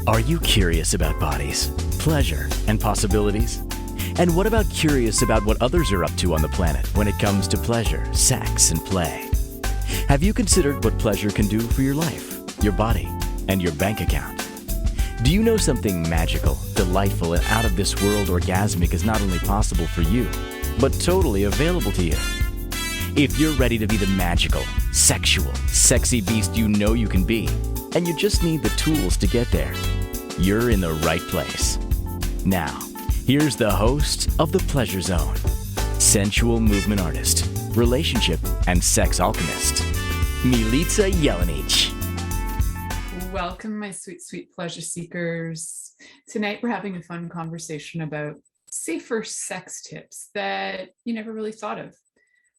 Are you curious about bodies, pleasure, and possibilities? And what about curious about what others are up to on the planet when it comes to pleasure, sex, and play? Have you considered what pleasure can do for your life, your body, and your bank account? Do you know something magical, delightful, and out of this world orgasmic is not only possible for you, but totally available to you? If you're ready to be the magical, sexual, sexy beast you know you can be, and you just need the tools to get there, you're in the right place. Now, here's the host of The Pleasure Zone, sensual movement artist, relationship and sex alchemist, Milica Jelenic. Welcome, my sweet, sweet pleasure seekers. Tonight, we're having a fun conversation about safer sex tips that you never really thought of.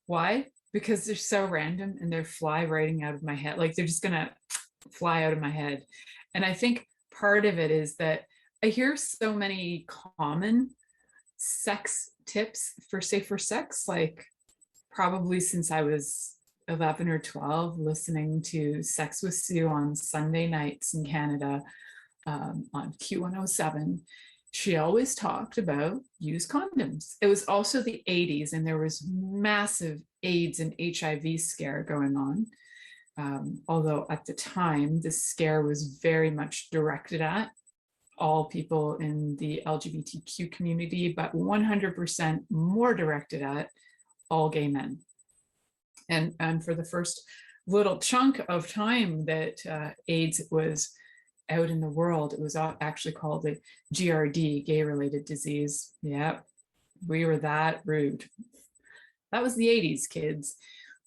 Why? Because they're so random and they're fly writing out of my head. Like they're just gonna fly out of my head. And I think part of it is that I hear so many common sex tips for safer sex, like probably since I was 11 or 12, listening to Sex with Sue on Sunday nights in Canada on Q107. She always talked about use condoms. It was also the 80s, and there was massive AIDS and HIV scare going on. Although at the time, the scare was very much directed at all people in the LGBTQ community, but 100% more directed at all gay men. And for the first little chunk of time that AIDS was out in the world, it was actually called the GRD, gay-related disease. Yeah, we were that rude. That was the 80s, kids.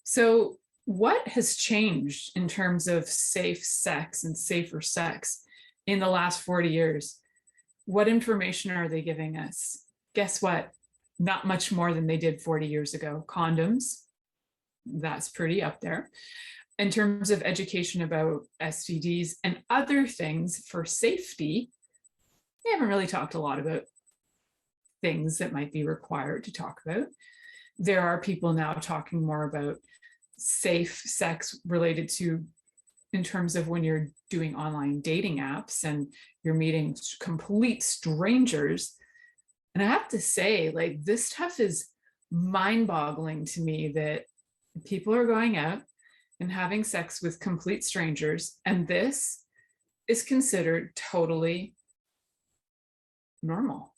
So what has changed in terms of safe sex and safer sex in the last 40 years? What information are they giving us? Guess what? Not much more than they did 40 years ago. Condoms, that's pretty up there. In terms of education about STDs and other things for safety, they haven't really talked a lot about things that might be required to talk about. There are people now talking more about safe sex related to, in terms of when you're doing online dating apps and you're meeting complete strangers. And I have to say, like, this stuff is mind-boggling to me that people are going out and having sex with complete strangers, and this is considered totally normal.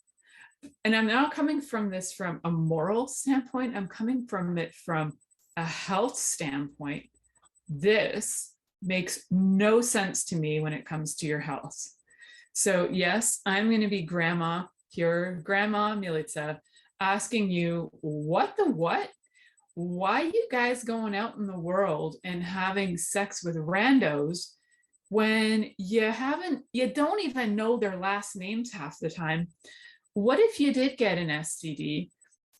And I'm now coming from this from a moral standpoint. I'm coming from it from a health standpoint. This makes no sense to me when it comes to your health. So yes, I'm going to be grandma here, Grandma Milica, asking you what? Why you guys going out in the world and having sex with randos when you don't even know their last names half the time? What if you did get an STD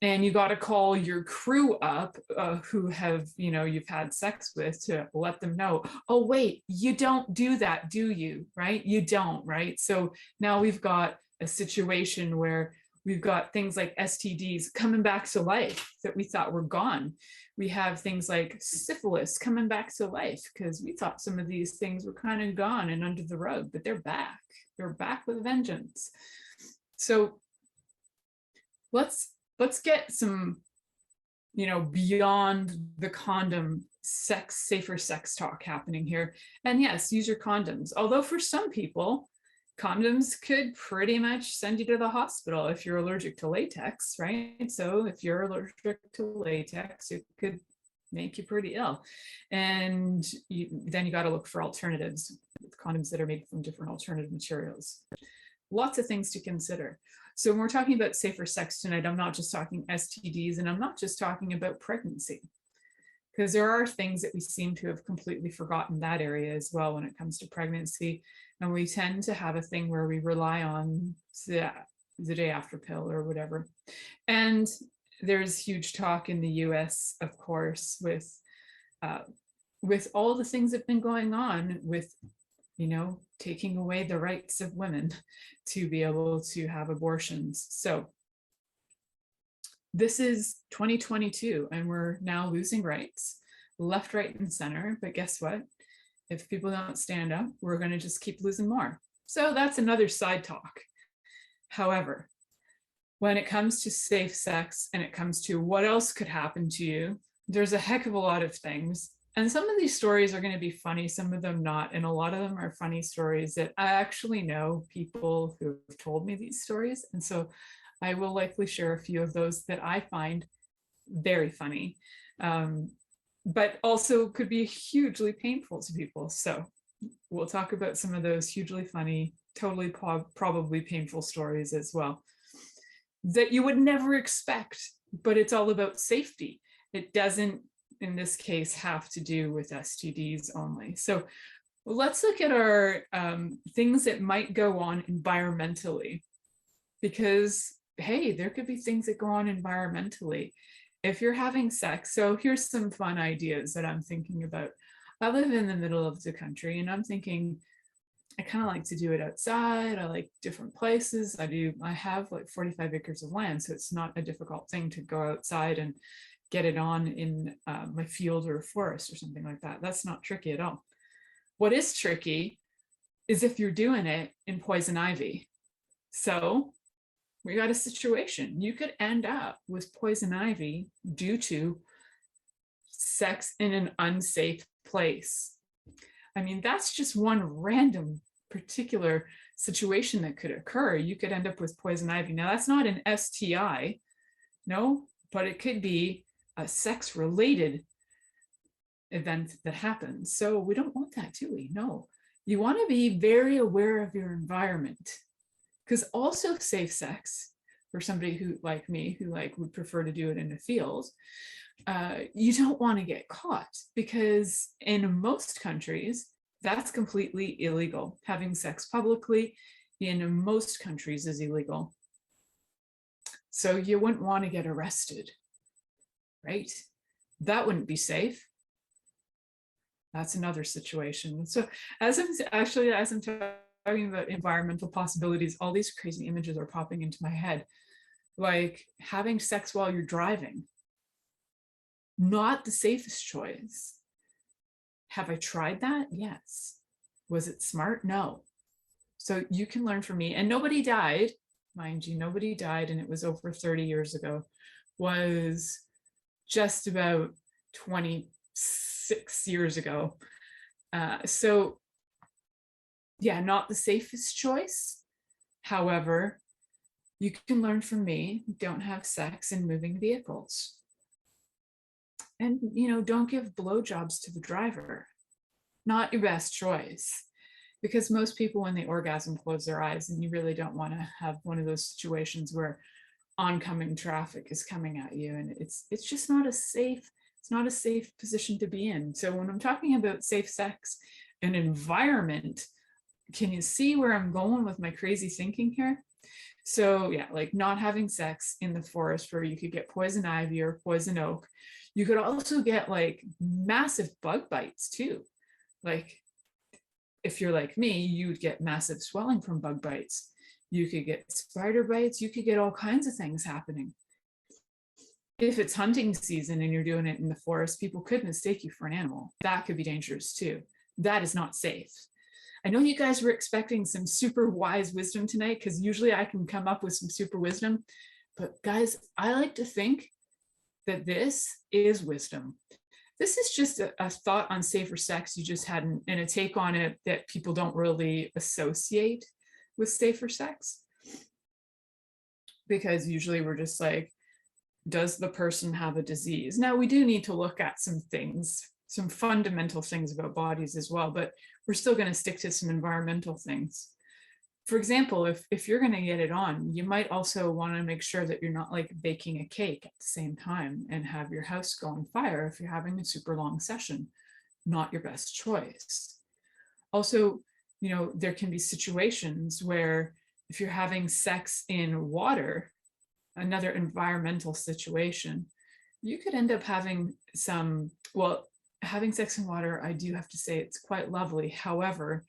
and you got to call your crew up who have, you've had sex with, to let them know, oh, wait, you don't do that, do you? Right? You don't, right? So now we've got a situation where we've got things like STDs coming back to life that we thought were gone. We have things like syphilis coming back to life because we thought some of these things were kind of gone and under the rug, but they're back. They're back with a vengeance. So let's get some, beyond the condom safer sex talk happening here. And yes, use your condoms. Although for some people, condoms could pretty much send you to the hospital if you're allergic to latex, right? So if you're allergic to latex, it could make you pretty ill. And then you got to look for alternatives with condoms that are made from different alternative materials. Lots of things to consider. So when we're talking about safer sex tonight, I'm not just talking STDs, and I'm not just talking about pregnancy, because there are things that we seem to have completely forgotten that area as well when it comes to pregnancy. And we tend to have a thing where we rely on the day after pill or whatever. And there's huge talk in the US, of course, with all the things that have been going on with, taking away the rights of women to be able to have abortions. So this is 2022, and we're now losing rights left, right, and center. But guess what? If people don't stand up, we're going to just keep losing more. So that's another side talk. However, when it comes to safe sex and it comes to what else could happen to you, there's a heck of a lot of things. And some of these stories are going to be funny, some of them not. And a lot of them are funny stories that I actually know people who have told me these stories. And so I will likely share a few of those that I find very funny, but also could be hugely painful to people. So we'll talk about some of those hugely funny, totally probably painful stories as well that you would never expect, but it's all about safety. It doesn't, in this case, have to do with STDs only. So let's look at our things that might go on environmentally, because, hey, there could be things that go on environmentally if you're having sex. So here's some fun ideas that I'm thinking about. I live in the middle of the country, and I'm thinking, I kind of like to do it outside. I like different places. I have like 45 acres of land, so it's not a difficult thing to go outside and get it on in my field or a forest or something like that. That's not tricky at all. What is tricky is if you're doing it in poison ivy. So we got a situation. You could end up with poison ivy due to sex in an unsafe place. I mean, that's just one random particular situation that could occur. You could end up with poison ivy. Now, that's not an STI, no, but it could be a sex-related event that happens. So we don't want that, do we? No. You want to be very aware of your environment, because also safe sex, for somebody who, like me, who would prefer to do it in the field, you don't want to get caught, because in most countries, that's completely illegal. Having sex publicly in most countries is illegal. So you wouldn't want to get arrested, right? That wouldn't be safe. That's another situation. So as I'm talking about environmental possibilities, all these crazy images are popping into my head, like having sex while you're driving. Not the safest choice. Have I tried that? Yes. Was it smart? No. So you can learn from me. And nobody died, mind you, nobody died, and it was over 30 years ago. Was just about 26 years ago. So yeah, not the safest choice. However, you can learn from me. Don't have sex in moving vehicles. And, don't give blowjobs to the driver. Not your best choice, because most people, when they orgasm, close their eyes, and you really don't want to have one of those situations where oncoming traffic is coming at you, and it's just not a safe position to be in. So when I'm talking about safe sex and environment, can you see where I'm going with my crazy thinking here? So yeah, like not having sex in the forest where you could get poison ivy or poison oak. You could also get like massive bug bites too. Like if you're like me, you would get massive swelling from bug bites. You could get spider bites. You could get all kinds of things happening. If it's hunting season and you're doing it in the forest, people could mistake you for an animal. That could be dangerous too. That is not safe. I know you guys were expecting some super wise wisdom tonight, because usually I can come up with some super wisdom. But guys, I like to think that this is wisdom. This is just a thought on safer sex you just had, and a take on it that people don't really associate with safer sex. Because usually we're just like, does the person have a disease? Now, we do need to look at some things, some fundamental things about bodies as well, but we're still going to stick to some environmental things. For example, if you're going to get it on, you might also want to make sure that you're not like baking a cake at the same time and have your house go on fire if you're having a super long session. Not your best choice. Also, there can be situations where if you're having sex in water, another environmental situation, you could end up having having sex in water, I do have to say it's quite lovely. However,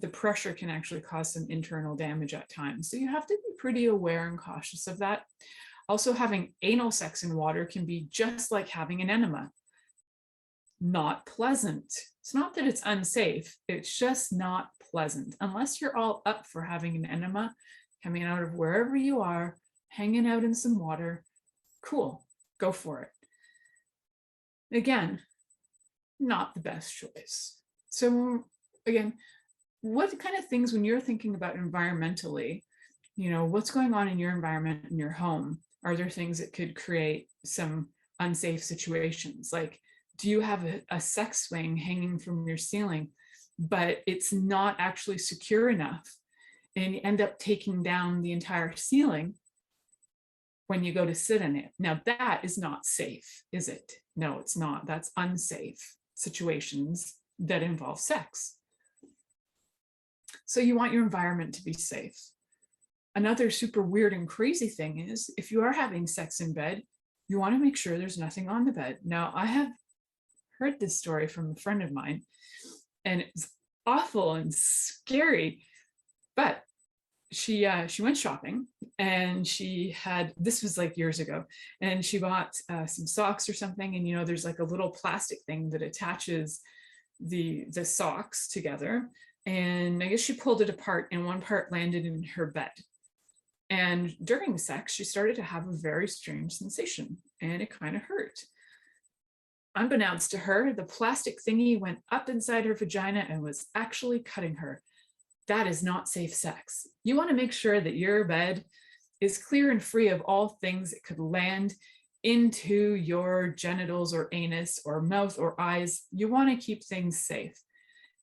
the pressure can actually cause some internal damage at times. So you have to be pretty aware and cautious of that. Also, having anal sex in water can be just like having an enema. not pleasant. It's not that it's unsafe, it's just not pleasant. Unless you're all up for having an enema coming out of wherever you are, hanging out in some water, cool, go for it. Again, not the best choice. So again, what kind of things, when you're thinking about environmentally, what's going on in your environment, in your home, are there things that could create some unsafe situations? Like, do you have a sex swing hanging from your ceiling, but it's not actually secure enough, and you end up taking down the entire ceiling when you go to sit in it? Now that is not safe, is it? No, it's not. That's unsafe situations that involve sex. So you want your environment to be safe. Another super weird and crazy thing is, if you are having sex in bed, you want to make sure there's nothing on the bed. Now, I have heard this story from a friend of mine, and it's awful and scary, but she went shopping, and this was like years ago, and she bought some socks or something, and there's like a little plastic thing that attaches the socks together, and I guess she pulled it apart and one part landed in her bed. And during sex, she started to have a very strange sensation, and it kind of hurt. Unbeknownst to her, the plastic thingy went up inside her vagina and was actually cutting her. That is not safe sex. You want to make sure that your bed is clear and free of all things that could land into your genitals or anus or mouth or eyes. You want to keep things safe.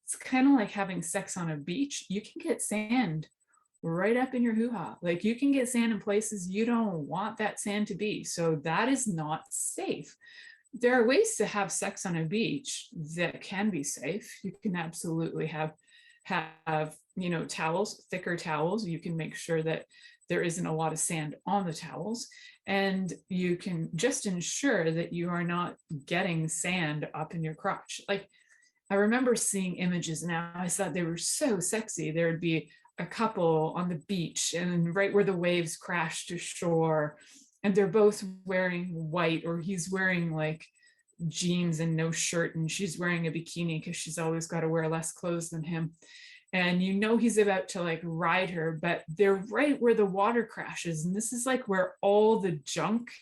It's kind of like having sex on a beach. You can get sand right up in your hoo-ha. Like, you can get sand in places you don't want that sand to be. So that is not safe. There are ways to have sex on a beach that can be safe. You can absolutely have towels, thicker towels. You can make sure that there isn't a lot of sand on the towels, and you can just ensure that you are not getting sand up in your crotch. Like, I remember seeing images now, I thought they were so sexy. There would be a couple on the beach, and right where the waves crash to shore, and they're both wearing white, or he's wearing like jeans and no shirt, and she's wearing a bikini because she's always got to wear less clothes than him. And he's about to like ride her, but they're right where the water crashes. And this is like where all the junk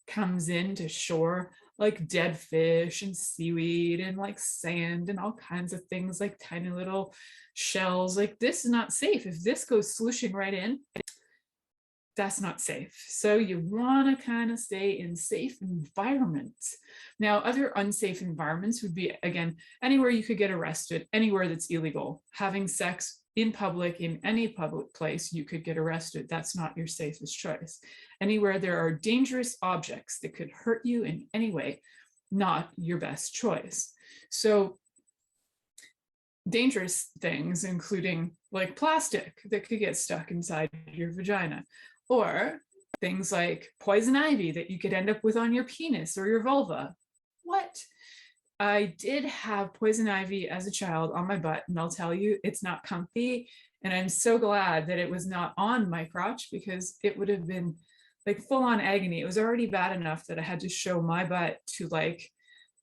comes in to shore, like dead fish and seaweed and like sand and all kinds of things, like tiny little shells. Like, this is not safe. If this goes slooshing right in, that's not safe. So you want to kind of stay in safe environments. Now, other unsafe environments would be, again, anywhere you could get arrested, anywhere that's illegal. Having sex in public, in any public place, you could get arrested. That's not your safest choice. Anywhere there are dangerous objects that could hurt you in any way, not your best choice. So dangerous things, including like plastic that could get stuck inside your vagina, or things like poison ivy that you could end up with on your penis or your vulva. What? I did have poison ivy as a child on my butt, and I'll tell you, it's not comfy. And I'm so glad that it was not on my crotch, because it would have been like full on agony. It was already bad enough that I had to show my butt to like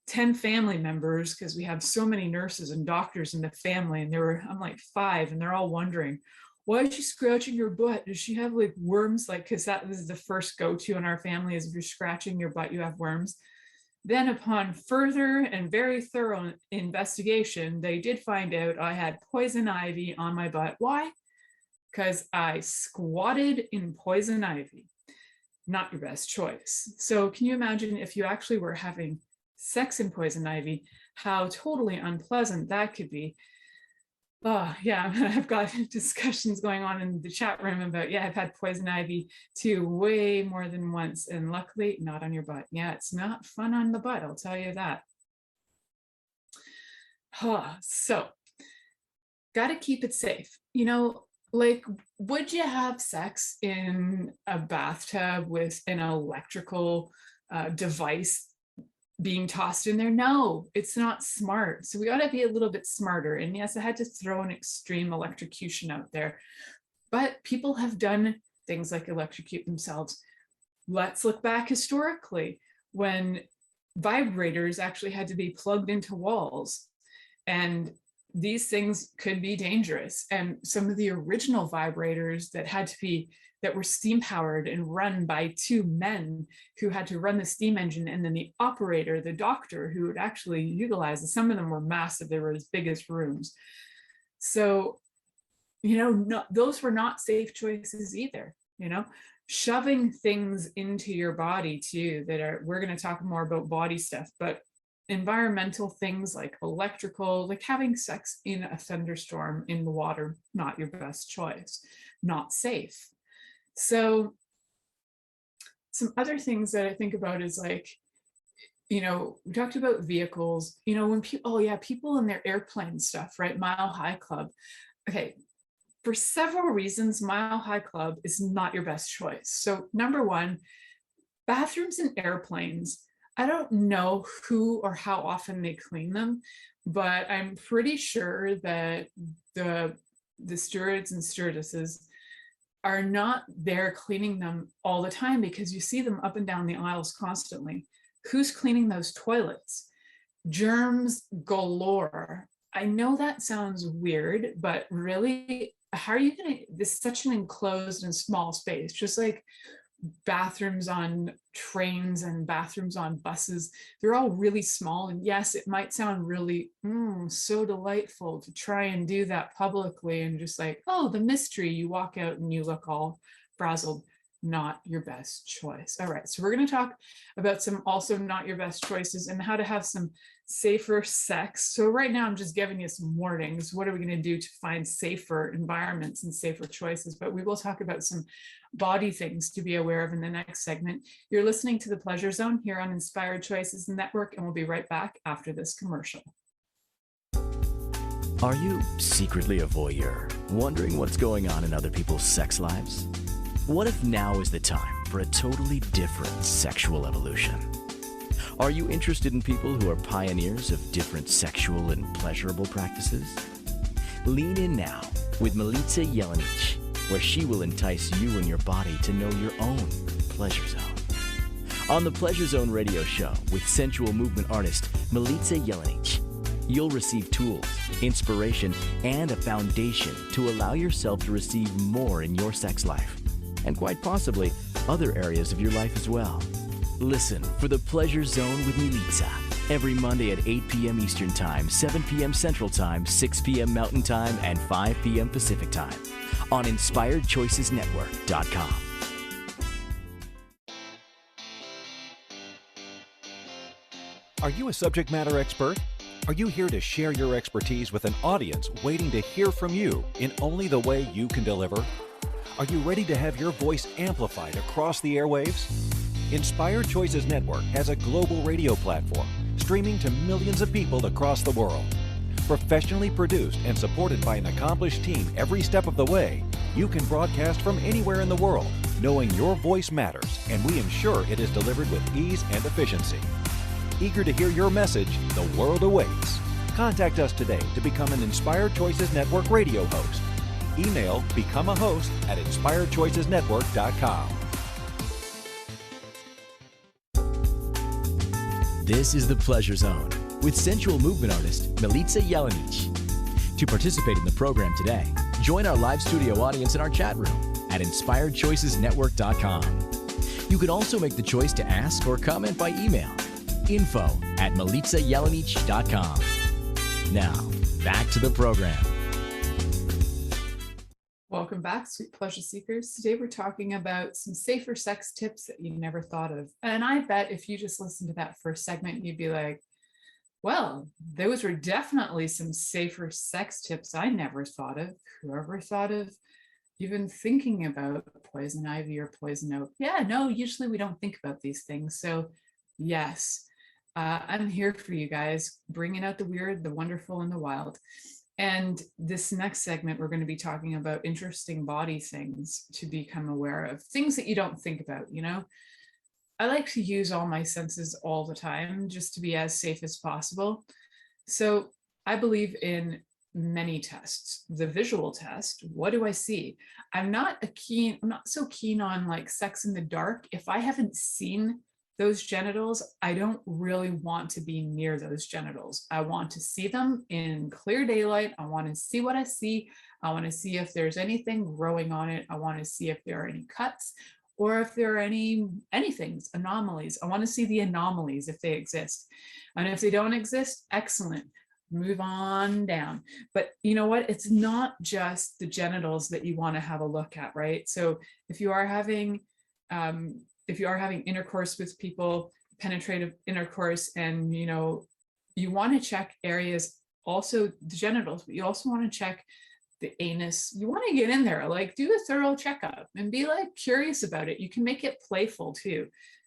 10 family members, because we have so many nurses and doctors in the family, and I'm like 5, and they're all wondering, why is she scratching your butt? Does she have like worms? Like, because that was the first go-to in our family, is if you're scratching your butt, you have worms. Then upon further and very thorough investigation, they did find out I had poison ivy on my butt. Why? Because I squatted in poison ivy. Not your best choice. So can you imagine if you actually were having sex in poison ivy, how totally unpleasant that could be? Oh yeah, I've got discussions going on in the chat room about, yeah, I've had poison ivy too, way more than once, and luckily not on your butt. Yeah, it's not fun on the butt, I'll tell you that. So got to keep it safe. Like, would you have sex in a bathtub with an electrical device being tossed in there? No, it's not smart. So we got to be a little bit smarter. And yes, I had to throw an extreme electrocution out there, but people have done things like electrocute themselves. Let's look back historically when vibrators actually had to be plugged into walls. And these things could be dangerous. And some of the original vibrators that were steam powered and run by two men who had to run the steam engine, and then the operator, the doctor, who would actually utilize it. Some of them were massive, they were as big as rooms. So, those were not safe choices either. Shoving things into your body too, we're going to talk more about body stuff, but environmental things like electrical, like having sex in a thunderstorm in the water, not your best choice, not safe. So some other things that I think about is like, we talked about vehicles, when people in their airplane stuff, right? Mile High Club. Okay. For several reasons, Mile High Club is not your best choice. So number one, bathrooms in airplanes, I don't know who or how often they clean them, but I'm pretty sure that the stewards and stewardesses are not there cleaning them all the time, because you see them up and down the aisles constantly. Who's cleaning those toilets? Germs galore. I know that sounds weird, but really, how are you going to, this is such an enclosed and small space, just like bathrooms on trains and bathrooms on buses, they're all really small. And yes, it might sound really so delightful to try and do that publicly and just like, oh, the mystery, you walk out and you look all frazzled. Not your best choice. All right, so we're going to talk about some also not your best choices and how to have some safer sex. So right now I'm just giving you some warnings. What are we going to do to find safer environments and safer choices? But we will talk about some body things to be aware of in the next segment. You're listening to The Pleasure Zone here on Inspired Choices Network, and we'll be right back after this commercial. Are you secretly a voyeur, wondering what's going on in other people's sex lives? What if now is the time for a totally different sexual evolution? Are you interested in people who are pioneers of different sexual and pleasurable practices? Lean in now with Milica Jelenic, where she will entice you and your body to know your own pleasure zone. On the Pleasure Zone radio show with sensual movement artist Milica Jelenic, you'll receive tools, inspiration, and a foundation to allow yourself to receive more in your sex life, and quite possibly other areas of your life as well. Listen for The Pleasure Zone with Milica every Monday at 8 p.m. Eastern Time, 7 p.m. Central Time, 6 p.m. Mountain Time, and 5 p.m. Pacific Time on InspiredChoicesNetwork.com. Are you a subject matter expert? Are you here to share your expertise with an audience waiting to hear from you in only the way you can deliver? Are you ready to have your voice amplified across the airwaves? Inspired Choices Network has a global radio platform streaming to millions of people across the world. Professionally produced and supported by an accomplished team every step of the way, you can broadcast from anywhere in the world, knowing your voice matters, and we ensure it is delivered with ease and efficiency. Eager to hear your message, the world awaits. Contact us today to become an Inspired Choices Network radio host. Email become a host at InspiredChoicesNetwork.com. This is The Pleasure Zone with sensual movement artist Milica Jelenic. To participate in the program today, join our live studio audience in our chat room at InspiredChoicesNetwork.com. You can also make the choice to ask or comment by email, info@MilicaJelenic.com. Now, back to the program. Welcome back, sweet pleasure seekers. Today we're talking about some safer sex tips that you never thought of. And I bet if you just listened to that first segment, you'd be like, well, those were definitely some safer sex tips I never thought of. Whoever thought of even thinking about poison ivy or poison oak? Yeah, no, usually we don't think about these things. So yes, I'm here for you guys, bringing out the weird, the wonderful, and the wild. And this next segment, we're going to be talking about interesting body things to become aware of, things that you don't think about, I like to use all my senses all the time just to be as safe as possible. So I believe in many tests. The visual test, what do I see? I'm not so keen on like sex in the dark. If I haven't seen those genitals, I don't really want to be near those genitals. I want to see them in clear daylight. I want to see what I see. I want to see if there's anything growing on it. I want to see if there are any cuts or if there are anything, anomalies. I want to see the anomalies if they exist. And if they don't exist, excellent. Move on down. But you know what? It's not just the genitals that you want to have a look at, right? So if you are having intercourse with people, penetrative intercourse, and you want to check areas, also the genitals, but you also want to check the anus. You want to get in there, like do a thorough checkup and be like curious about it. You can make it playful too,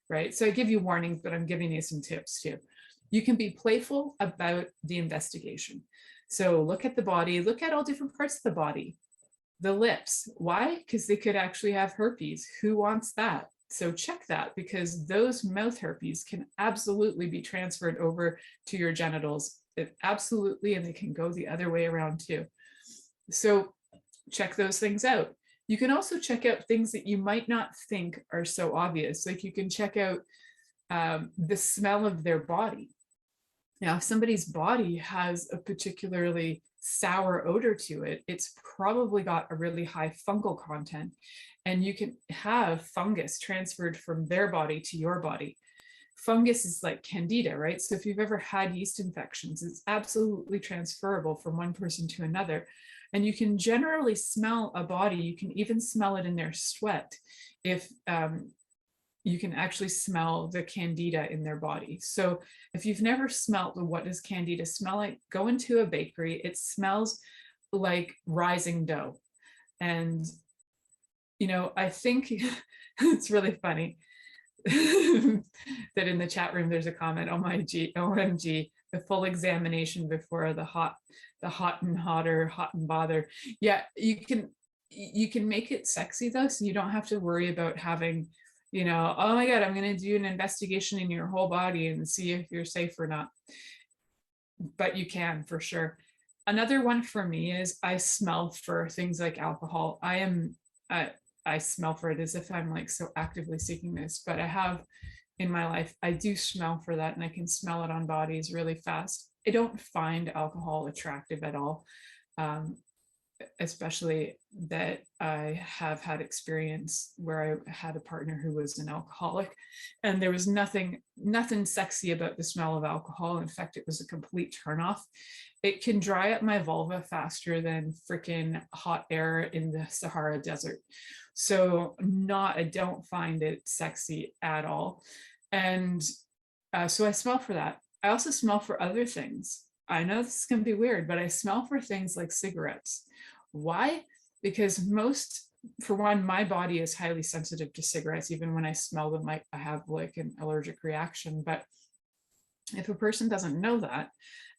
right? So I give you warnings, but I'm giving you some tips too. You can be playful about the investigation. So look at the body, look at all different parts of the body. The lips, why? Because they could actually have herpes. Who wants that? So check that, because those mouth herpes can absolutely be transferred over to your genitals. Absolutely, and they can go the other way around too. So check those things out. You can also check out things that you might not think are so obvious. Like you can check out the smell of their body. Now, if somebody's body has a particularly sour odor to it, it's probably got a really high fungal content, and you can have fungus transferred from their body to your body. Fungus is like candida, right? So if you've ever had yeast infections, it's absolutely transferable from one person to another. And you can generally smell a body. You can even smell it in their sweat if you can actually smell the candida in their body. So if you've never smelled what does candida smell like, go into a bakery. It smells like rising dough. And, I think it's really funny that in the chat room, there's a comment, OMG, the full examination before the hot and hotter, hot and bother. Yeah, you can make it sexy though. So you don't have to worry about having, oh my God, I'm going to do an investigation in your whole body and see if you're safe or not. But you can for sure. Another one for me is I smell for things like alcohol. I smell for it as if I'm like so actively seeking this, but I have in my life, I do smell for that, and I can smell it on bodies really fast. I don't find alcohol attractive at all. Especially that I have had experience where I had a partner who was an alcoholic, and there was nothing sexy about the smell of alcohol. In fact, it was a complete turnoff. It can dry up my vulva faster than freaking hot air in the Sahara Desert. So I don't find it sexy at all. And so I smell for that. I also smell for other things. I know this is going to be weird, but I smell for things like cigarettes. Why? Because for one, my body is highly sensitive to cigarettes. Even when I smell them, I have like an allergic reaction. But if a person doesn't know that,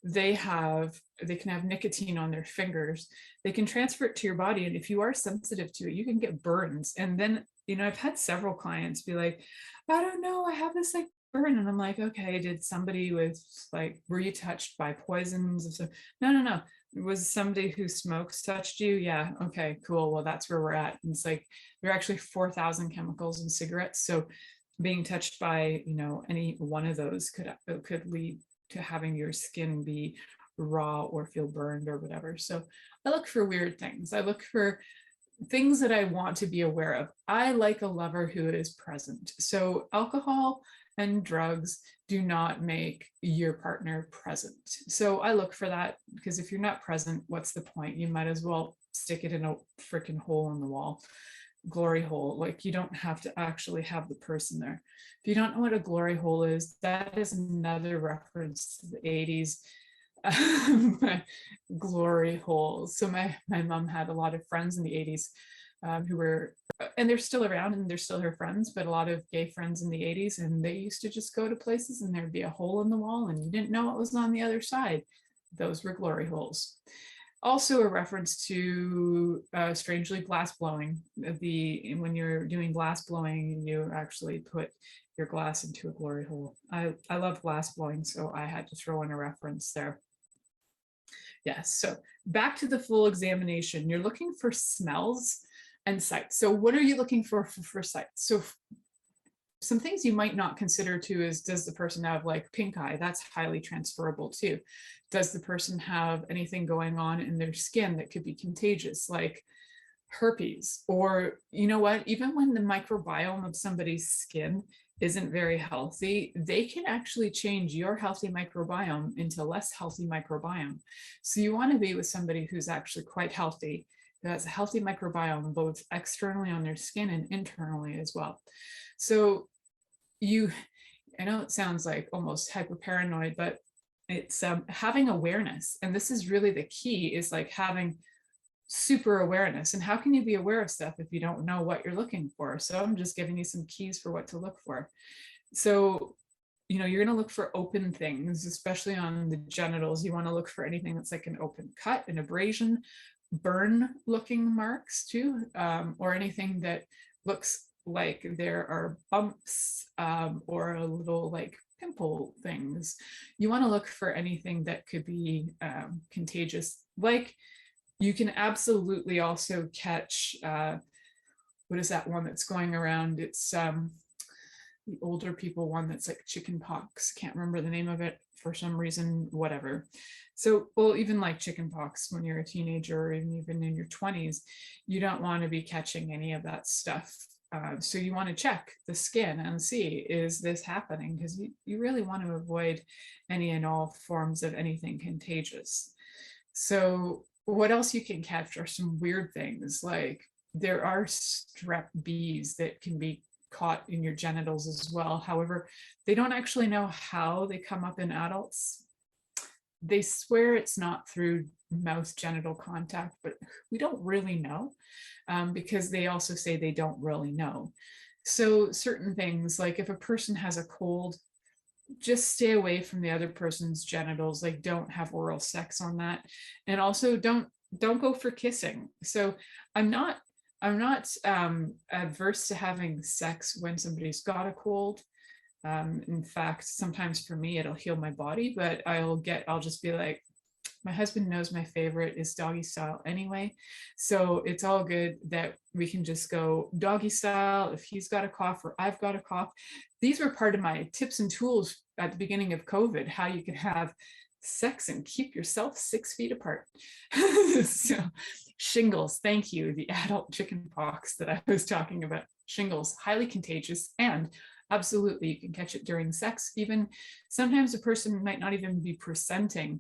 they can have nicotine on their fingers. They can transfer it to your body. And if you are sensitive to it, you can get burns. And then, I've had several clients be like, I don't know, I have this like burn. And I'm like, okay, did somebody were you touched by poisons? No. Was somebody who smokes touched you? Yeah. Okay, cool. Well, that's where we're at. And it's like, there are actually 4,000 chemicals in cigarettes. So being touched by, any one of those could lead to having your skin be raw or feel burned or whatever. So I look for weird things. I look for things that I want to be aware of. I like a lover who is present. So alcohol and drugs do not make your partner present. So I look for that, because if you're not present, what's the point? You might as well stick it in a freaking hole in the wall, glory hole. Like, you don't have to actually have the person there. If you don't know what a glory hole is, that is another reference to the 80s. Glory holes. So my mom had a lot of friends in the 80s who were, and they're still around and they're still her friends, but a lot of gay friends in the 80s, and they used to just go to places and there'd be a hole in the wall and you didn't know what was on the other side. Those were glory holes. Also a reference to strangely glass blowing. When you're doing glass blowing, you actually put your glass into a glory hole. I love glass blowing, so I had to throw in a reference there. Yes, so back to the full examination. You're looking for smells and sights. So what are you looking for sights? So some things you might not consider too is, does the person have like pink eye? That's highly transferable too. Does the person have anything going on in their skin that could be contagious, like herpes? Or you know what, even when the microbiome of somebody's skin isn't very healthy, they can actually change your healthy microbiome into less healthy microbiome. So you want to be with somebody who's actually quite healthy, who has a healthy microbiome, both externally on their skin and internally as well. So I know it sounds like almost hyper paranoid, but it's having awareness. And this is really the key, is like having super awareness. And how can you be aware of stuff if you don't know what you're looking for? So I'm just giving you some keys for what to look for. So, you know, you're going to look for open things, especially on the genitals. You want to look for anything that's like an open cut, an abrasion, burn looking marks too, or anything that looks like there are bumps, or a little like pimple things. You want to look for anything that could be contagious. Like, you can absolutely also catch, what is that one that's going around? It's the older people one that's like chicken pox. Can't remember the name of it for some reason, whatever. So, well, even like chicken pox when you're a teenager, or even in your 20s, you don't want to be catching any of that stuff. So you want to check the skin and see, is this happening? Because you really want to avoid any and all forms of anything contagious. So what else you can catch are some weird things, like there are strep bees that can be caught in your genitals as well. However, they don't actually know how they come up in adults. They swear it's not through mouth genital contact, but we don't really know, because they also say they don't really know. So certain things, like if a person has a cold, just stay away from the other person's genitals. Like, don't have oral sex on that. And also don't go for kissing. So I'm not adverse to having sex when somebody's got a cold. In fact, sometimes for me, it'll heal my body, but I'll just be like, my husband knows my favorite is doggy style anyway. So it's all good that we can just go doggy style if he's got a cough or I've got a cough. These were part of my tips and tools at the beginning of COVID, how you could have sex and keep yourself 6 feet apart. So shingles, thank you. The adult chicken pox that I was talking about. Shingles, highly contagious, and absolutely you can catch it during sex. Even sometimes a person might not even be presenting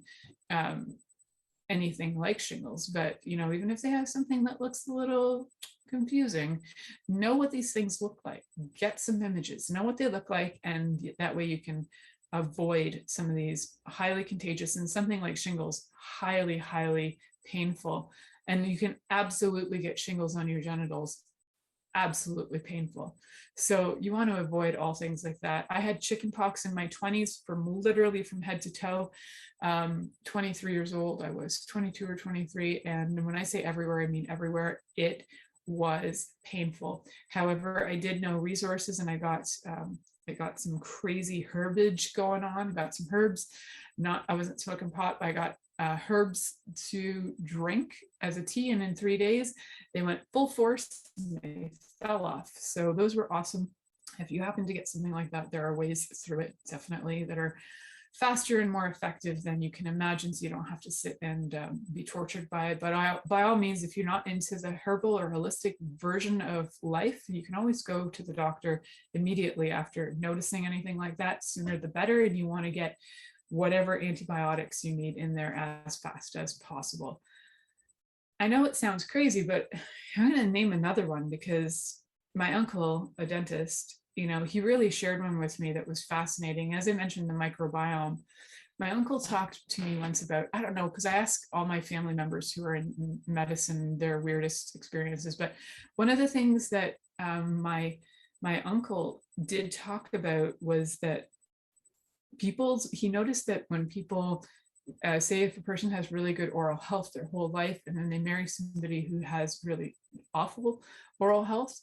anything like shingles, but you know, even if they have something that looks a little confusing, know what these things look like, get some images, know what they look like, and that way you can avoid some of these highly contagious, and something like shingles, highly painful. And you can absolutely get shingles on your genitals, absolutely painful. So you want to avoid all things like that. I had chickenpox in my 20s, literally from head to toe. 23 years old, I was 22 or 23. And when I say everywhere, I mean everywhere. It was painful. However, I did know resources, and I got some crazy herbage going on, got some herbs. I wasn't smoking pot, but I got herbs to drink as a tea, and in 3 days they went full force and they fell off. So those were awesome. If you happen to get something like that, there are ways through it definitely that are faster and more effective than you can imagine, so you don't have to sit and be tortured by it. But by all means, if you're not into the herbal or holistic version of life, you can always go to the doctor immediately after noticing anything like that. Sooner the better, and you want to get whatever antibiotics you need in there as fast as possible. I know it sounds crazy, but I'm going to name another one, because my uncle, a dentist, you know, he really shared one with me that was fascinating. As I mentioned, the microbiome. My uncle talked to me once about, I don't know, because I asked all my family members who are in medicine their weirdest experiences, but one of the things that my uncle did talk about was that he noticed that when people say, if a person has really good oral health their whole life, and then they marry somebody who has really awful oral health,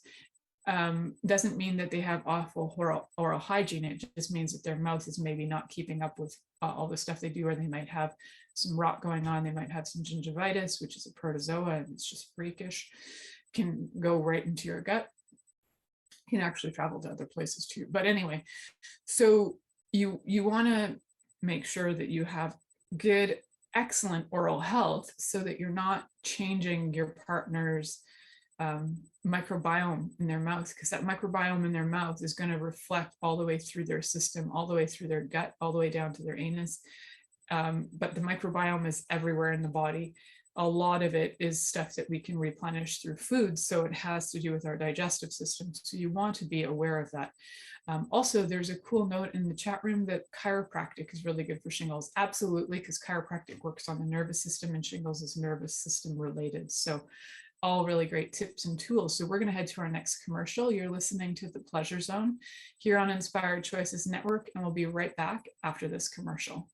doesn't mean that they have awful oral hygiene. It just means that their mouth is maybe not keeping up with all the stuff they do, or they might have some rot going on. They might have some gingivitis, which is a protozoa, and it's just freakish, can go right into your gut, can actually travel to other places too. But anyway, so you want to make sure that you have good, excellent oral health so that you're not changing your partner's microbiome in their mouth, because that microbiome in their mouth is going to reflect all the way through their system, all the way through their gut, all the way down to their anus. But the microbiome is everywhere in the body. A lot of it is stuff that we can replenish through food. So it has to do with our digestive system. So you want to be aware of that. Also, there's a cool note in the chat room that chiropractic is really good for shingles. Absolutely, because chiropractic works on the nervous system and shingles is nervous system related. So all really great tips and tools. So we're going to head to our next commercial. You're listening to The Pleasure Zone here on Inspired Choices Network, and we'll be right back after this commercial.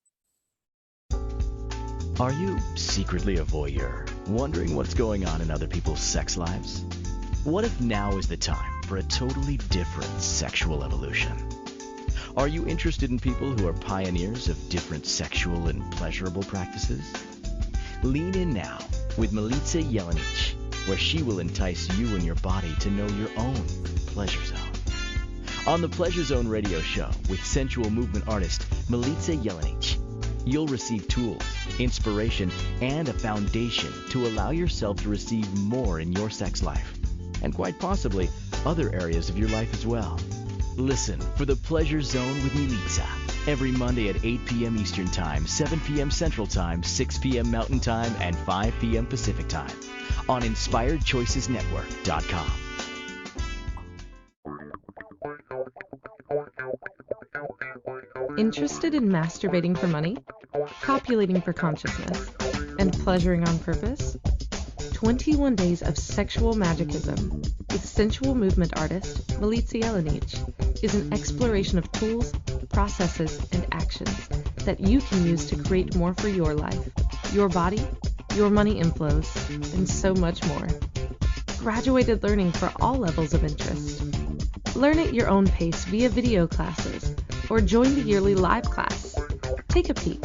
Are you secretly a voyeur, wondering what's going on in other people's sex lives? What if now is the time for a totally different sexual evolution? Are you interested in people who are pioneers of different sexual and pleasurable practices? Lean in now with Milica Jelenic, where she will entice you and your body to know your own pleasure zone. On the Pleasure Zone radio show with sensual movement artist Milica Jelenic, you'll receive tools, inspiration, and a foundation to allow yourself to receive more in your sex life, and quite possibly other areas of your life as well. Listen for The Pleasure Zone with Milica every Monday at 8 p.m. Eastern Time, 7 p.m. Central Time, 6 p.m. Mountain Time, and 5 p.m. Pacific Time on InspiredChoicesNetwork.com. Interested in masturbating for money, copulating for consciousness, and pleasuring on purpose? 21 Days of Sexual Magicism with sensual movement artist Milica Jelenic is an exploration of tools, processes, and actions that you can use to create more for your life, your body, your money inflows, and so much more. Graduated learning for all levels of interest. Learn at your own pace via video classes or join the yearly live class. Take a peek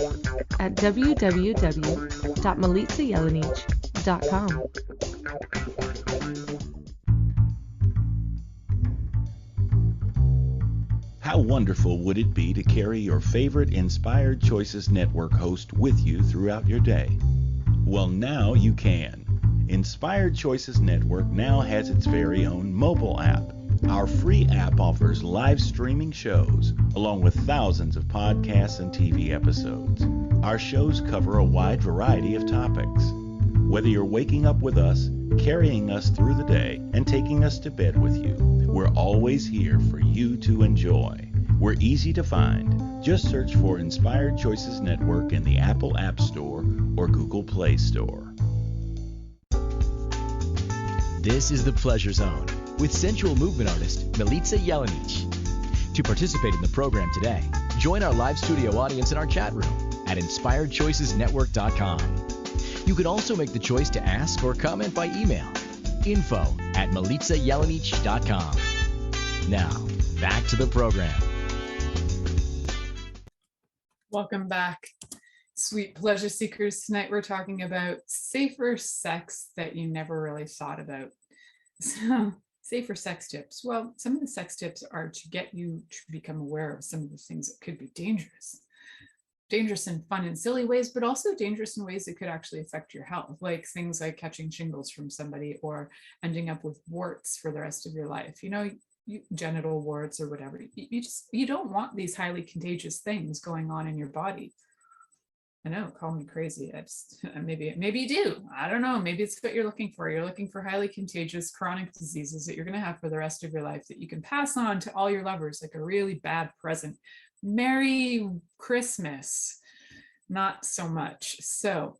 at www.milicajelenic.com. How wonderful would it be to carry your favorite Inspired Choices Network host with you throughout your day? Well, now you can. Inspired Choices Network now has its very own mobile app. Our free app offers live streaming shows, along with thousands of podcasts and TV episodes. Our shows cover a wide variety of topics. Whether you're waking up with us, carrying us through the day, and taking us to bed with you, we're always here for you to enjoy. We're easy to find. Just search for Inspired Choices Network in the Apple App Store or Google Play Store. This is The Pleasure Zone with sensual movement artist Milica Jelenic. To participate in the program today, join our live studio audience in our chat room at InspiredChoicesNetwork.com. You can also make the choice to ask or comment by email, info@MilicaJelenic.com. Now, back to the program. Welcome back, sweet pleasure seekers. Tonight we're talking about safer sex that you never really thought about. So, safer sex tips. Well, some of the sex tips are to get you to become aware of some of the things that could be dangerous. Dangerous in fun and silly ways, but also dangerous in ways that could actually affect your health, like things like catching shingles from somebody or ending up with warts for the rest of your life. You know, genital warts or whatever. You don't want these highly contagious things going on in your body. I know, call me crazy. Maybe you do. I don't know. Maybe it's what you're looking for. You're looking for highly contagious chronic diseases that you're going to have for the rest of your life that you can pass on to all your lovers like a really bad present. Merry Christmas. Not so much. So,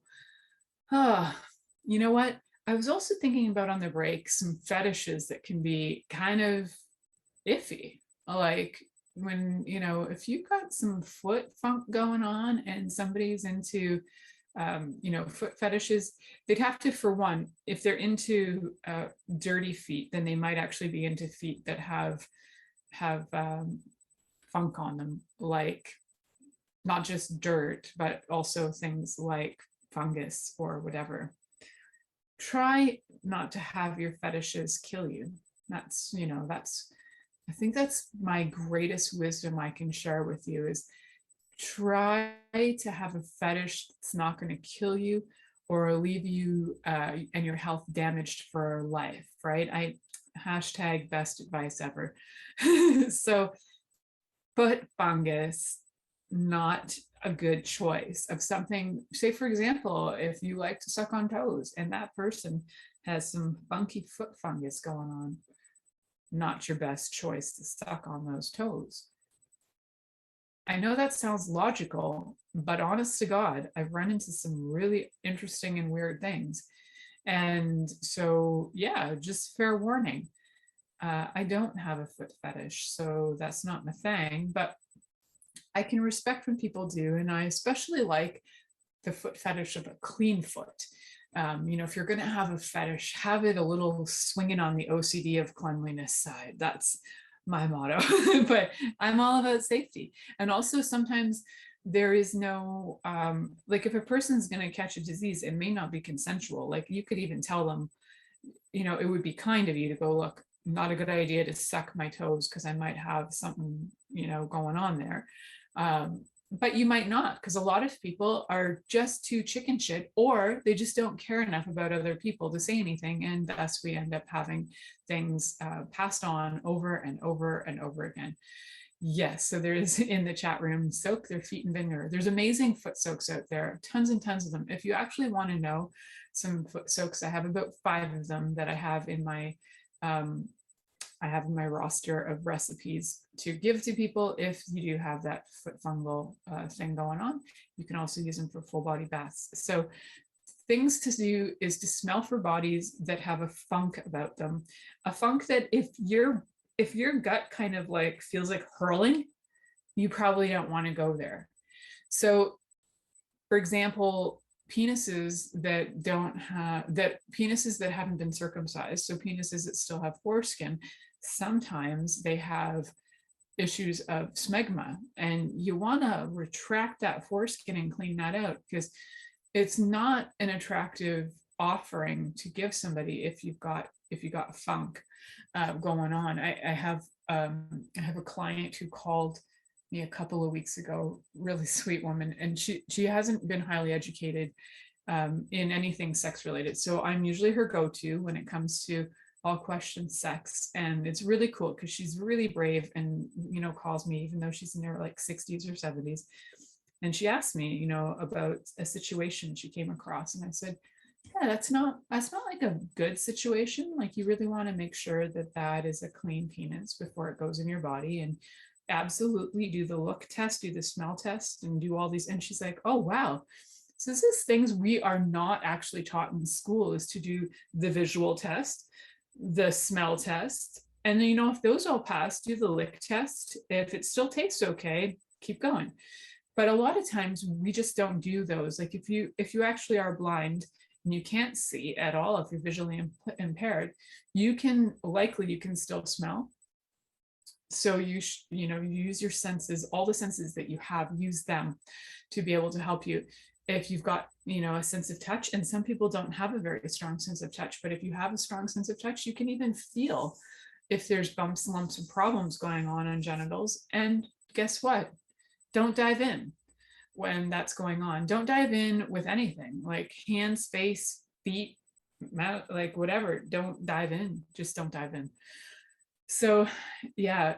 you know what? I was also thinking about on the break some fetishes that can be kind of iffy. Like when, you know, if you've got some foot funk going on and somebody's into, you know, foot fetishes, they'd have to, for one, if they're into dirty feet, then they might actually be into feet that have funk on them, like not just dirt, but also things like fungus or whatever. Try not to have your fetishes kill you. That's, you know, that's I think that's my greatest wisdom I can share with you is try to have a fetish that's not going to kill you or leave you and your health damaged for life, right? I hashtag best advice ever. So foot fungus, not a good choice of something. Say, for example, if you like to suck on toes and that person has some funky foot fungus going on, not your best choice to suck on those toes. I know that sounds logical, but honest to God, I've run into some really interesting and weird things. And so, yeah, just fair warning. I don't have a foot fetish, so that's not my thing, but I can respect when people do. And I especially like the foot fetish of a clean foot. If you're going to have a fetish, have it a little swinging on the OCD of cleanliness side. That's my motto. But I'm all about safety. And also sometimes there is no, like if a person's going to catch a disease, it may not be consensual. Like you could even tell them, it would be kind of you to go, look, not a good idea to suck my toes because I might have something, going on there. But you might not, because a lot of people are just too chicken shit, or they just don't care enough about other people to say anything. And thus we end up having things passed on over and over and over again. Yes, so there is in the chat room, soak their feet in vinegar. There's amazing foot soaks out there, tons and tons of them. If you actually want to know some foot soaks, I have about 5 of them that I have in my roster of recipes to give to people if you do have that foot fungal thing going on. You can also use them for full body baths. So things to do is to smell for bodies that have a funk about them. A funk that if your gut kind of like feels like hurling, you probably don't want to go there. So for example, penises that haven't been circumcised, so penises that still have foreskin, sometimes they have issues of smegma, and you want to retract that foreskin and clean that out, because it's not an attractive offering to give somebody if you've got funk going on. I have a client who called me a couple of weeks ago, really sweet woman, and she hasn't been highly educated in anything sex related. So I'm usually her go-to when it comes to all questions sex. And it's really cool because she's really brave and, calls me, even though she's in her like 60s or 70s. And she asked me, about a situation she came across. And I said, yeah, that's not like a good situation. Like you really want to make sure that is a clean penis before it goes in your body. And absolutely do the look test, do the smell test, and do all these. And she's like, oh, wow. So this is things we are not actually taught in school, is to do the visual test, the smell test, and then if those all pass, do the lick test. If it still tastes okay, keep going. But a lot of times we just don't do those. Like if you actually are blind and you can't see at all, if you're visually impaired, you can still smell. So you use your senses, all the senses that you have, use them to be able to help you. If you've got, a sense of touch, and some people don't have a very strong sense of touch, but if you have a strong sense of touch, you can even feel if there's bumps, lumps, and problems going on genitals. And guess what? Don't dive in when that's going on. Don't dive in with anything like hands, face, feet, mouth, like whatever. Don't dive in. Just don't dive in. So yeah,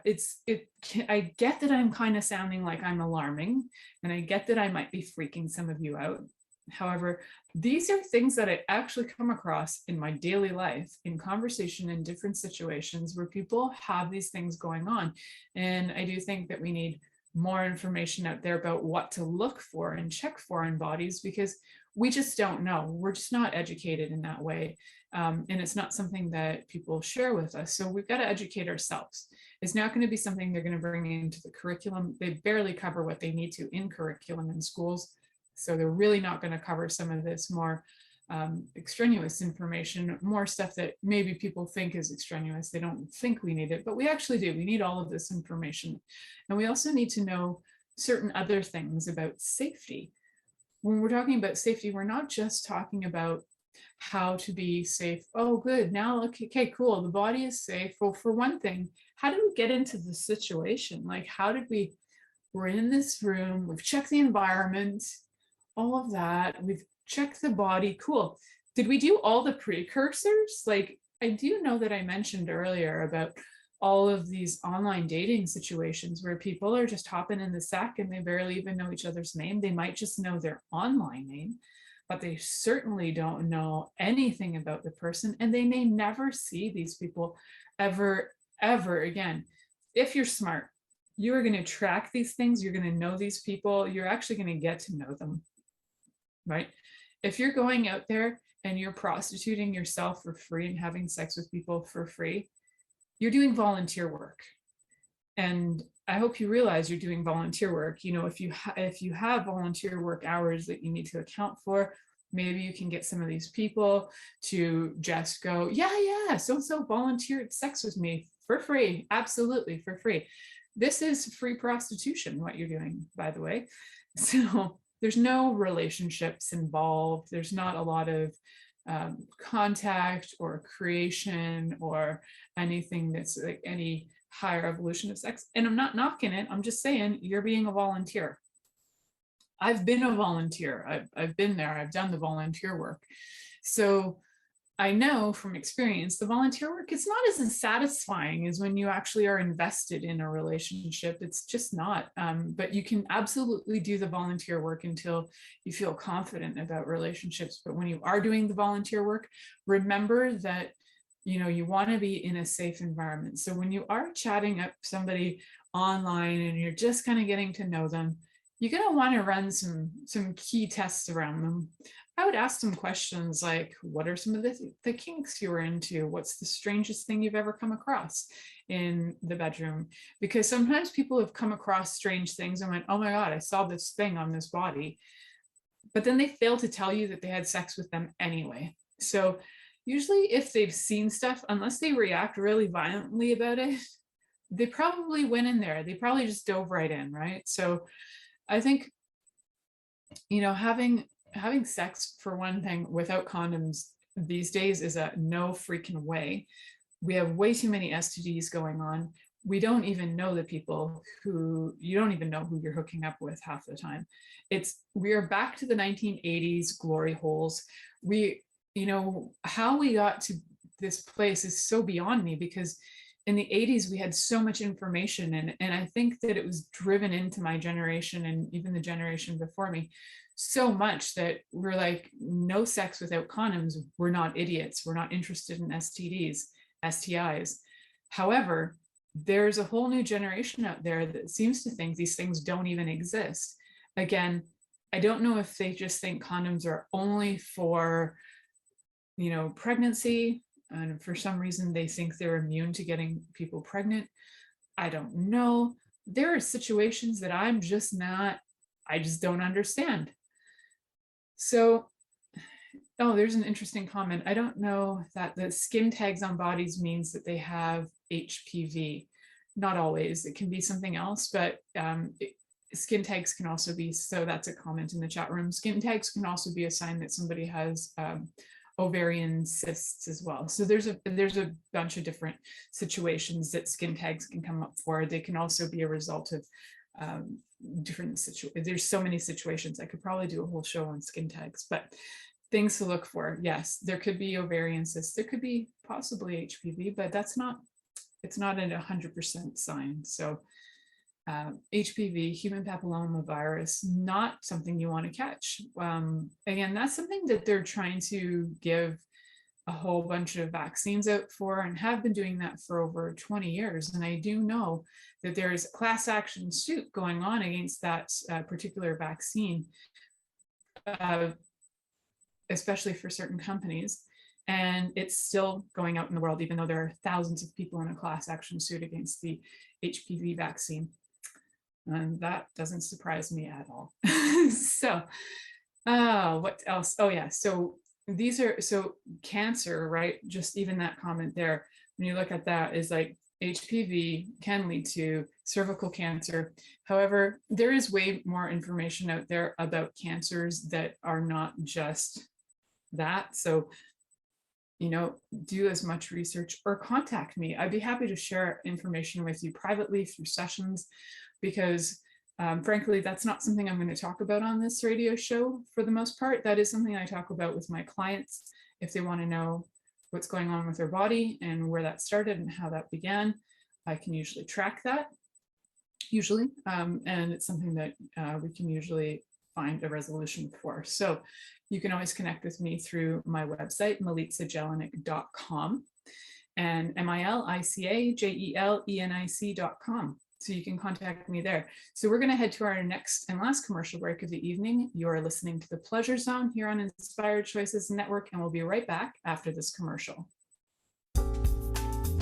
I get that I'm kind of sounding like I'm alarming, and I get that I might be freaking some of you out. However, these are things that I actually come across in my daily life, in conversation, in different situations where people have these things going on. And I do think that we need more information out there about what to look for and check for in bodies, because we just don't know. We're just not educated in that way. And it's not something that people share with us. So we've got to educate ourselves. It's not going to be something they're going to bring into the curriculum. They barely cover what they need to in curriculum in schools. So they're really not going to cover some of this more extraneous information, more stuff that maybe people think is extraneous. They don't think we need it, but we actually do. We need all of this information. And we also need to know certain other things about safety. When we're talking about safety, we're not just talking about how to be safe. Oh, good. Now, okay, cool. The body is safe. Well, for one thing, how did we get into the situation? Like, how did we're in this room, we've checked the environment, all of that. We've checked the body. Cool. Did we do all the precursors? Like, I do know that I mentioned earlier about all of these online dating situations where people are just hopping in the sack and they barely even know each other's name. They might just know their online name, but they certainly don't know anything about the person, and they may never see these people ever again. If you're smart, you are going to track these things. You're going to know these people. You're actually going to get to know them, right? If you're going out there and you're prostituting yourself for free and having sex with people for free, you're doing volunteer work. And I hope you realize you're doing volunteer work. You know, if you have volunteer work hours that you need to account for, maybe you can get some of these people to just go, yeah, so volunteered sex with me for free. Absolutely, for free. This is free prostitution, what you're doing, by the way. So there's no relationships involved. There's not a lot of contact or creation or anything that's like any higher evolution of sex. And I'm not knocking it. I'm just saying you're being a volunteer. I've been a volunteer. I've been there. I've done the volunteer work. So I know from experience, the volunteer work, it's not as satisfying as when you actually are invested in a relationship. It's just not. But you can absolutely do the volunteer work until you feel confident about relationships. But when you are doing the volunteer work, remember that, you know, you want to be in a safe environment. So when you are chatting up somebody online and you're just kind of getting to know them, you're going to want to run some key tests around them. I would ask them questions like, what are some of the kinks you were into? What's the strangest thing you've ever come across in the bedroom? Because sometimes people have come across strange things and went, oh my God, I saw this thing on this body. But then they fail to tell you that they had sex with them anyway. So usually if they've seen stuff, unless they react really violently about it, they probably went in there. They probably just dove right in, right? So I think, you know, having sex, for one thing, without condoms these days is a no freaking way. We have way too many STDs going on. We don't even know the people you don't even know who you're hooking up with half the time. We are back to the 1980s glory holes. You know, how we got to this place is so beyond me, because in the 80s, we had so much information, and I think that it was driven into my generation and even the generation before me so much that we're like, no sex without condoms. We're not idiots. We're not interested in STDs, STIs. However, there's a whole new generation out there that seems to think these things don't even exist. Again, I don't know if they just think condoms are only for, you know, pregnancy, and for some reason they think they're immune to getting people pregnant. I don't know. There are situations that I just don't understand. So, oh, there's an interesting comment. I don't know that the skin tags on bodies means that they have HPV. Not always. It can be something else, but skin tags can also be, so that's a comment in the chat room. Skin tags can also be a sign that somebody has ovarian cysts as well. So there's a bunch of different situations that skin tags can come up for. They can also be a result of different situations. There's so many situations. I could probably do a whole show on skin tags, but things to look for. Yes, there could be ovarian cysts. There could be possibly HPV, but it's not a 100% sign. So HPV, human papilloma virus, not something you want to catch. Again, that's something that they're trying to give a whole bunch of vaccines out for, and have been doing that for over 20 years. And I do know that there is a class action suit going on against that particular vaccine, especially for certain companies. And it's still going out in the world, even though there are thousands of people in a class action suit against the HPV vaccine. And that doesn't surprise me at all. So, what else? Oh yeah, so cancer, right? Just even that comment there, when you look at that, is like HPV can lead to cervical cancer. However, there is way more information out there about cancers that are not just that. So, do as much research or contact me. I'd be happy to share information with you privately through sessions, because frankly, that's not something I'm going to talk about on this radio show for the most part. That is something I talk about with my clients if they want to know what's going on with their body and where that started and how that began. I can usually track that, and it's something that we can usually find a resolution for. So you can always connect with me through my website, milicajelenic.com, and milicajelenic.com. So you can contact me there. So we're going to head to our next and last commercial break of the evening. You're listening to The Pleasure Zone here on Inspired Choices Network, and we'll be right back after this commercial.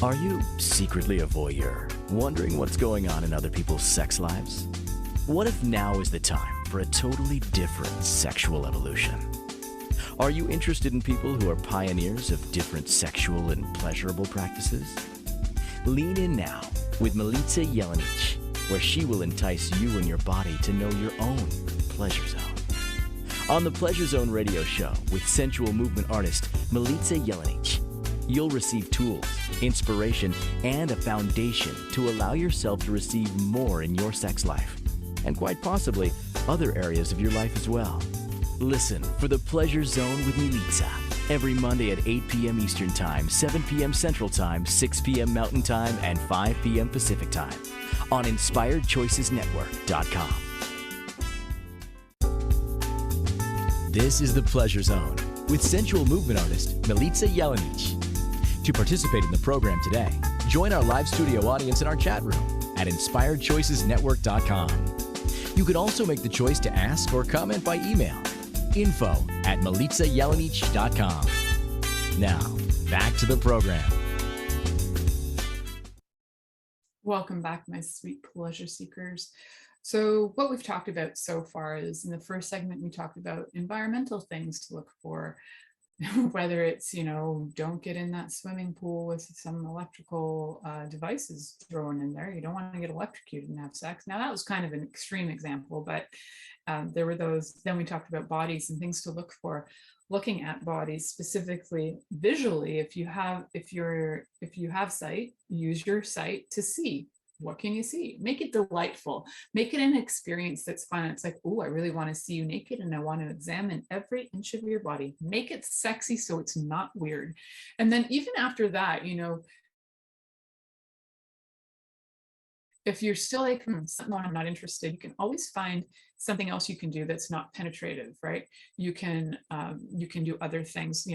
Are you secretly a voyeur, wondering what's going on in other people's sex lives? What if now is the time for a totally different sexual evolution? Are you interested in people who are pioneers of different sexual and pleasurable practices? Lean in now with Milica Jelenic, where she will entice you and your body to know your own pleasure zone. On the Pleasure Zone radio show with sensual movement artist Milica Jelenic, you'll receive tools, inspiration, and a foundation to allow yourself to receive more in your sex life, and quite possibly other areas of your life as well. Listen for the Pleasure Zone with Milica every Monday at 8 p.m. Eastern Time, 7 p.m. Central Time, 6 p.m. Mountain Time, and 5 p.m. Pacific Time on InspiredChoicesNetwork.com. This is the Pleasure Zone with sensual movement artist Milica Jelenic. To participate in the program today, join our live studio audience in our chat room at InspiredChoicesNetwork.com. You can also make the choice to ask or comment by email, info@milicajelenic.com. Now, back to the program. Welcome back, my sweet pleasure seekers. So what we've talked about so far is, in the first segment, we talked about environmental things to look for, whether it's, don't get in that swimming pool with some electrical devices thrown in there. You don't want to get electrocuted and have sex. Now, that was kind of an extreme example, but there were those. Then we talked about bodies and things to look for, looking at bodies specifically visually. If you have sight, use your sight to see. What can you see? Make it delightful. Make it an experience that's fun. It's like, oh, I really want to see you naked and I want to examine every inch of your body. Make it sexy so it's not weird. And then even after that, if you're still like, I'm not interested, you can always find something else you can do that's not penetrative, right? You can do other things.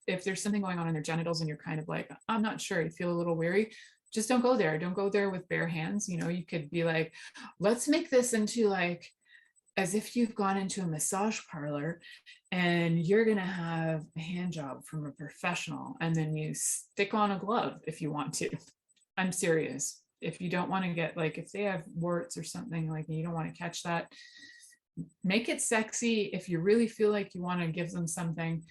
If there's something going on in their genitals and you're kind of like, I'm not sure, you feel a little weary, just don't go there. Don't go there with bare hands. You could be like, let's make this into like, as if you've gone into a massage parlor and you're going to have a hand job from a professional, and then you stick on a glove if you want to. I'm serious. If you don't want to get, like, if they have warts or something, like, you don't want to catch that, make it sexy. If you really feel like you want to give them something,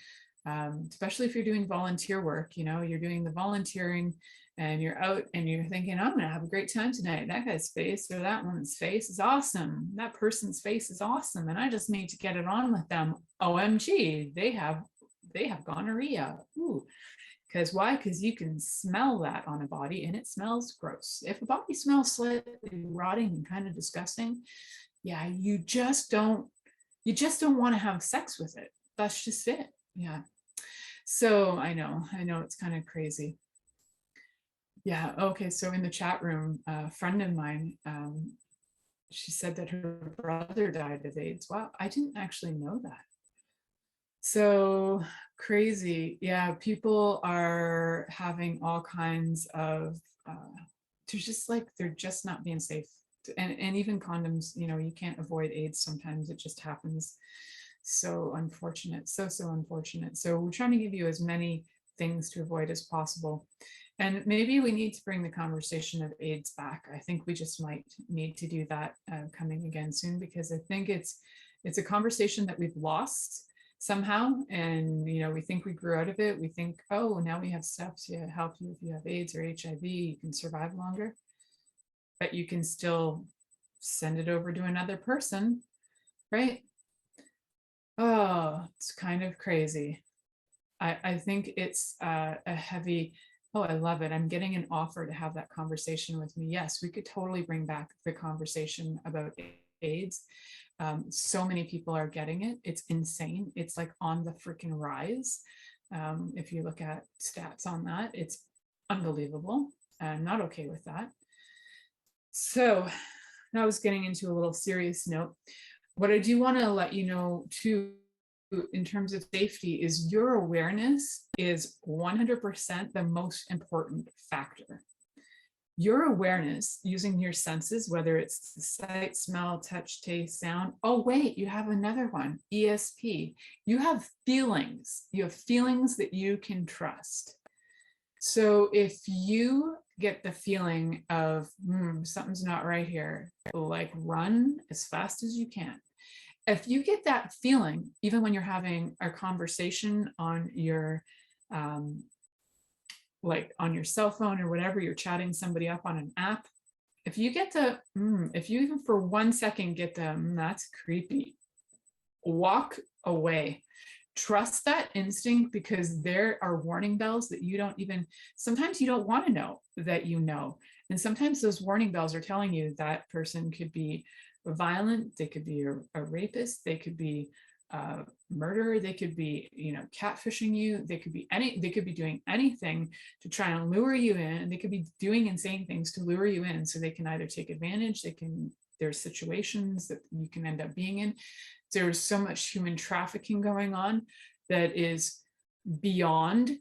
especially if you're doing volunteer work, you're doing the volunteering and you're out and you're thinking, I'm going to have a great time tonight. That guy's face or that woman's face is awesome. That person's face is awesome. And I just need to get it on with them. OMG, they have gonorrhea. Ooh. Because why? Because you can smell that on a body and it smells gross. If a body smells slightly rotting and kind of disgusting, yeah, you just don't want to have sex with it. That's just it. Yeah. So I know it's kind of crazy. Yeah. Okay. So in the chat room, a friend of mine, she said that her brother died of AIDS. Wow. I didn't actually know that. So crazy. Yeah. People are having all kinds of, they're just not being safe. And even condoms, you can't avoid AIDS. Sometimes it just happens. So unfortunate. So unfortunate. So we're trying to give you as many things to avoid as possible. And maybe we need to bring the conversation of AIDS back. I think we just might need to do that coming again soon, because I think it's a conversation that we've lost somehow. And, we think we grew out of it. We think, oh, now we have stuff to help you if you have AIDS or HIV, you can survive longer. But you can still send it over to another person, right? Oh, it's kind of crazy. I think it's a heavy, oh, I love it. I'm getting an offer to have that conversation with me. Yes, we could totally bring back the conversation about AIDS. So many people are getting it. It's insane. It's like on the freaking rise. If you look at stats on that, it's unbelievable. I'm not okay with that. So now I was getting into a little serious note. What I do want to let you know too, in terms of safety, is your awareness is 100% the most important factor. Your awareness using your senses, whether it's the sight, smell, touch, taste, sound. Oh, wait, you have another one, ESP. You have feelings. You have feelings that you can trust. So if you get the feeling of something's not right here, like run as fast as you can. If you get that feeling, even when you're having a conversation on your like on your cell phone or whatever, you're chatting somebody up on an app, if you get the if you even for 1 second get the that's creepy, walk away. Trust that instinct, because there are warning bells that you don't even, sometimes you don't want to know that you know. And sometimes those warning bells are telling you that person could be violent, they could be a rapist, they could be a murderer, they could be, catfishing you, they could be doing anything to try and lure you in. They could be doing and saying things to lure you in, so they can either take advantage, there's situations that you can end up being in. There's so much human trafficking going on that is beyond.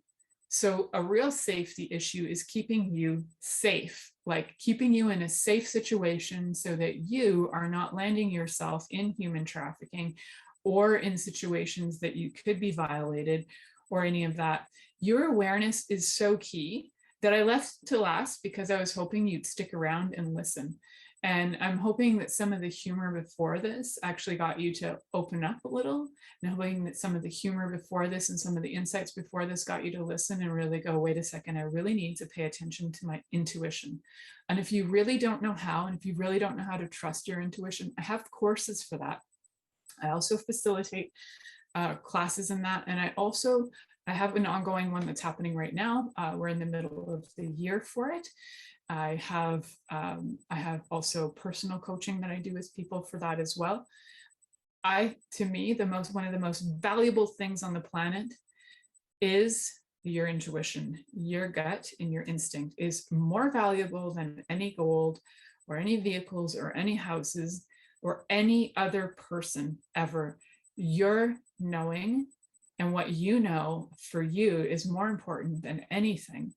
So a real safety issue is keeping you safe, like keeping you in a safe situation so that you are not landing yourself in human trafficking or in situations that you could be violated or any of that. Your awareness is so key that I left to last because I was hoping you'd stick around and listen. And I'm hoping that some of the humor before this actually got you to open up a little, and hoping that some of the humor before this and some of the insights before this got you to listen and really go, wait a second, I really need to pay attention to my intuition. And if you really don't know how, and if you really don't know how to trust your intuition, I have courses for that. I also facilitate classes in that. And I have an ongoing one that's happening right now. We're in the middle of the year for it. I have also personal coaching that I do with people for that as well. To me, one of the most valuable things on the planet is your intuition. Your gut and your instinct is more valuable than any gold or any vehicles or any houses or any other person ever. Your knowing and what you know for you is more important than anything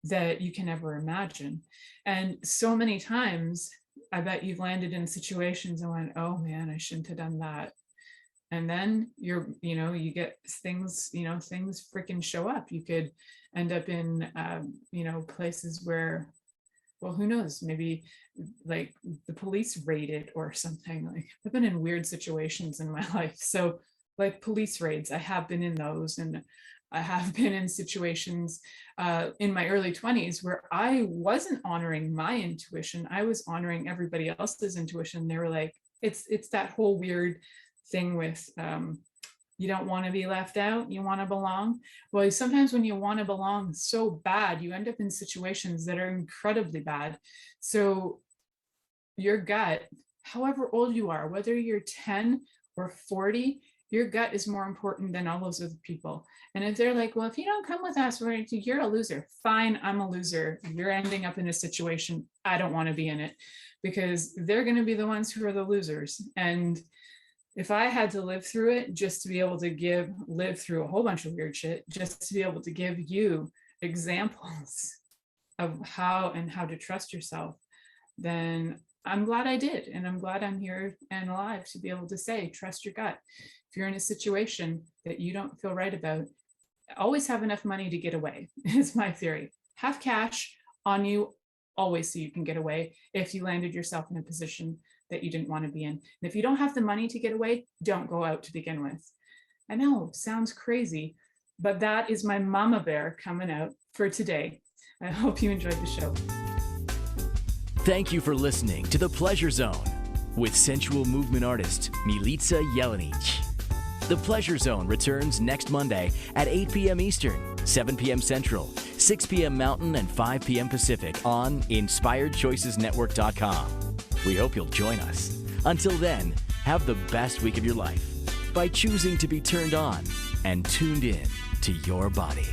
that you can ever imagine. And so many times, I bet you've landed in situations and went, oh man, I shouldn't have done that. And then you get things, things freaking show up. You could end up in, places where, well, who knows, maybe like the police raided or something. Like I've been in weird situations in my life. So like police raids, I have been in those, and I have been in situations in my early 20s where I wasn't honoring my intuition. I was honoring everybody else's intuition. They were like, it's that whole weird thing with you don't want to be left out, you want to belong. Well, sometimes when you want to belong so bad, you end up in situations that are incredibly bad. So your gut, however old you are, whether you're 10 or 40, your gut is more important than all those other people. And if they're like, well, if you don't come with us, you're a loser. Fine, I'm a loser. You're ending up in a situation I don't want to be in it, because they're going to be the ones who are the losers. And if I had to live through it just to be able to live through a whole bunch of weird shit, just to be able to give you examples of how to trust yourself, then I'm glad I did. And I'm glad I'm here and alive to be able to say, trust your gut. If you're in a situation that you don't feel right about, always have enough money to get away, is my theory. Have cash on you always so you can get away if you landed yourself in a position that you didn't want to be in. And if you don't have the money to get away, don't go out to begin with. I know, sounds crazy, but that is my mama bear coming out for today. I hope you enjoyed the show. Thank you for listening to The Pleasure Zone with sensual movement artist Milica Jelenic. The Pleasure Zone returns next Monday at 8 p.m. Eastern, 7 p.m. Central, 6 p.m. Mountain, and 5 p.m. Pacific on InspiredChoicesNetwork.com. We hope you'll join us. Until then, have the best week of your life by choosing to be turned on and tuned in to your body.